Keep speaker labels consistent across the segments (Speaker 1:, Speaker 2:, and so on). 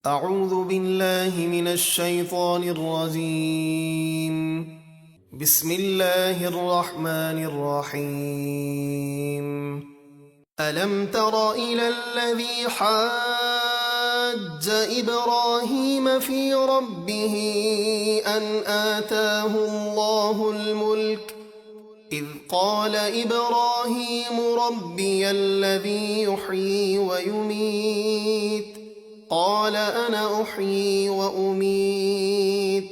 Speaker 1: अऊज़ु बिल्लाहि मिनश शैतानिर रजीम। बिस्मिल्लाहिर रहमानिर रहीम। अलम तर इलल्लज़ी हज्ज इब्राहीम फ़ी रब्बिही अन आताहुल्लाहुल मुल्क इज़ क़ाल इब्राहीम रब्बियल्लज़ी युह्यी व युमीत क़ाल अना उह्यी व उमीत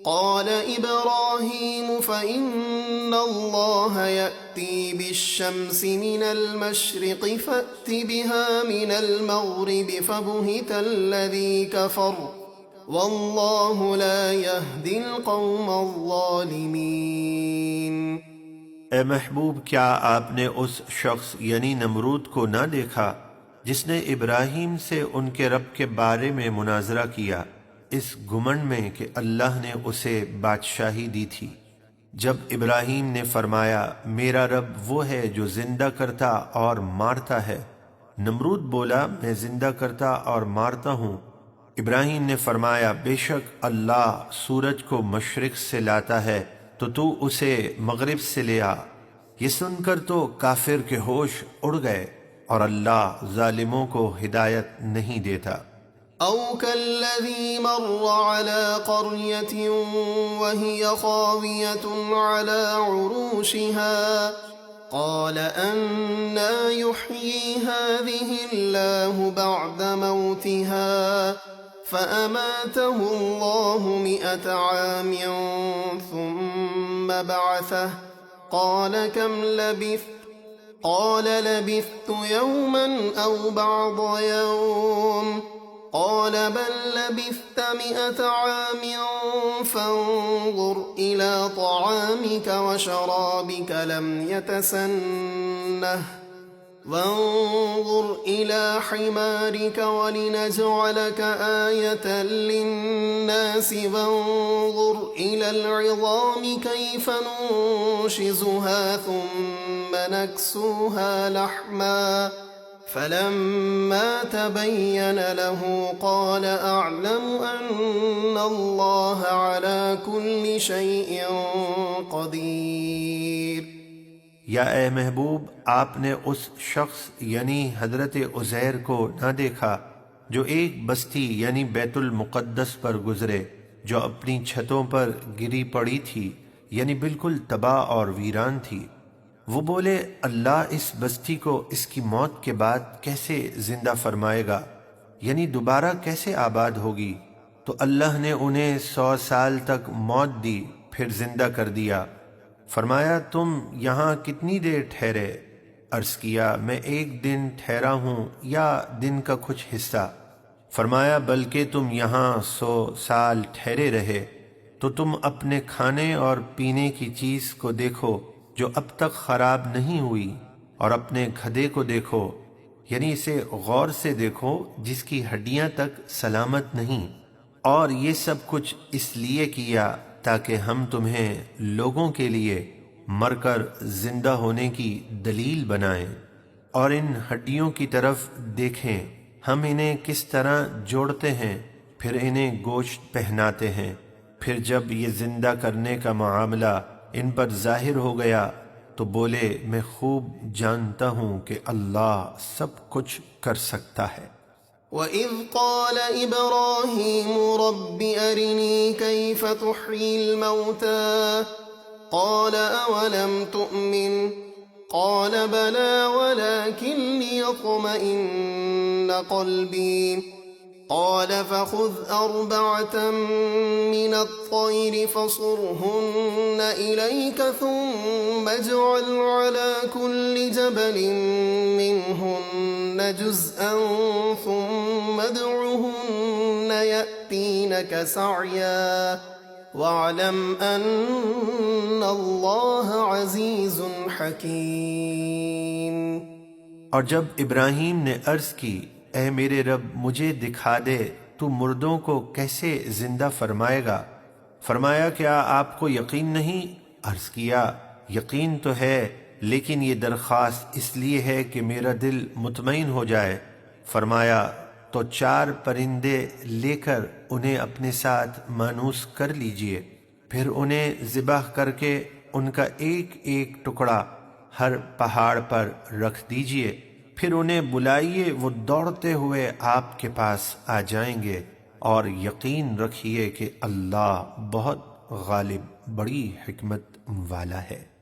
Speaker 1: क़ाल इब्राहीम फ़इन्नल्लाह यअती बिश्शम्सि मिनल मशरिक़ि फ़अति बिहा मिनल मग़रिबि फ़बुहितल्लज़ी कफ़र वल्लाहु ला यहदिल क़ौमज़ ज़ालिमीन।
Speaker 2: ए महबूब, क्या आपने उस शख्स यानी नमरूद को ना देखा जिसने इब्राहीम से उनके रब के बारे में मुनाजरा किया, इस घुमंड में कि अल्लाह ने उसे बादशाही दी थी। जब इब्राहीम ने फरमाया, मेरा रब वो है जो जिंदा करता और मारता है, नमरूद बोला, मैं जिंदा करता और मारता हूँ। इब्राहीम ने फरमाया, बेशक अल्लाह सूरज को मशरिक से लाता है तो तू उसे मगरिब से ले आ। ये सुनकर तो काफिर के होश उड़ गए और अल्लाह जालिमों को हिदायत नहीं देता।
Speaker 1: औ कल्लज़ी मर्र अला क़र्यतिन वहिय ख़ावियतुन अला उरूशिहा क़ाल अन्ना युह्यी हाज़िहिल्लाहु बअद मौतिहा फ़अमातहु अल्लाहु मिअत आमिन थुम्म बअसह क़ाल कम लबिथ क़ाल लबिथ्तु यौमन औ बअद यौम क़ाल बल लबिथ्त मिअत आमिन फ़न्ज़ुर इला तआमिक व शराबिक लम यतसन्नह वन्ज़ुर इला हिमारिक वलिनजअलक आयतन लिन्नास वन्ज़ुर इलल इज़ामि कैफ़ नुंशिज़ुहा थुम्म नक्सूहा लहमा फलम्मा तबय्यन लहु क़ाल अअलमु अन्नल्लाह अला कुल्लि शैइन क़दीर।
Speaker 2: या ए महबूब, आपने उस शख्स यानी हजरत उज़ैर को ना देखा जो एक बस्ती यानी बैतुल मुक़द्दस पर गुजरे, जो अपनी छतों पर गिरी पड़ी थी, यानी बिल्कुल तबाह और वीरान थी। वो बोले, अल्लाह इस बस्ती को इसकी मौत के बाद कैसे जिंदा फरमाएगा, यानी दोबारा कैसे आबाद होगी। तो अल्लाह ने उन्हें 100 साल तक मौत दी, फिर जिंदा कर दिया। फरमाया, तुम यहाँ कितनी देर ठहरे? अर्ज किया, मैं एक दिन ठहरा हूँ या दिन का कुछ हिस्सा। फरमाया, बल्कि तुम यहाँ 100 साल ठहरे रहे। तो तुम अपने खाने और पीने की चीज को देखो जो अब तक खराब नहीं हुई, और अपने गधे को देखो, यानी इसे गौर से देखो जिसकी हड्डियां तक सलामत नहीं। और ये सब कुछ इसलिए किया ताकि हम तुम्हें लोगों के लिए मरकर जिंदा होने की दलील बनाएं। और इन हड्डियों की तरफ देखें, हम इन्हें किस तरह जोड़ते हैं, फिर इन्हें गोश्त पहनाते हैं। फिर जब ये जिंदा करने का मामला इन पर जाहिर हो गया तो बोले, मैं खूब जानता हूँ कि अल्लाह सब कुछ कर सकता है।
Speaker 1: वइज़ क़ाल इब्राहीम रब्बि अरिनी कैफ़ तुह्यिल मौता क़ाल अवलम तुअमिन क़ाल बला वलाकिन लियत्मइन्न क़ल्बी क़ाल फ़ख़ुज़ अर्बअतम मिनत-तय्र फ़सुरहुन्न इलैक थुम्म इज्अल अला कुल्लि जबलिन मिन्हुन्न जुज़अन थुम्म उद्'उहुन्न यअतीनक सअया वअलम अन्नल्लाह अज़ीज़ुन हकीम।
Speaker 2: और जब इब्राहीम ने अर्ज की, ऐ मेरे रब, मुझे दिखा दे तू मुर्दों को कैसे जिंदा फरमाएगा। फरमाया, क्या आपको यकीन नहीं? अर्ज किया, यकीन तो है, लेकिन ये दरख्वास्त इसलिए है कि मेरा दिल मुतमईन हो जाए। फरमाया, तो 4 परिंदे लेकर उन्हें अपने साथ मानूस कर लीजिए, फिर उन्हें ज़िबह करके उनका एक एक टुकड़ा हर पहाड़ पर रख दीजिए, फिर उन्हें बुलाइए, वो दौड़ते हुए आपके पास आ जाएंगे। और यकीन रखिए कि अल्लाह बहुत गालिब, बड़ी हिकमत वाला है।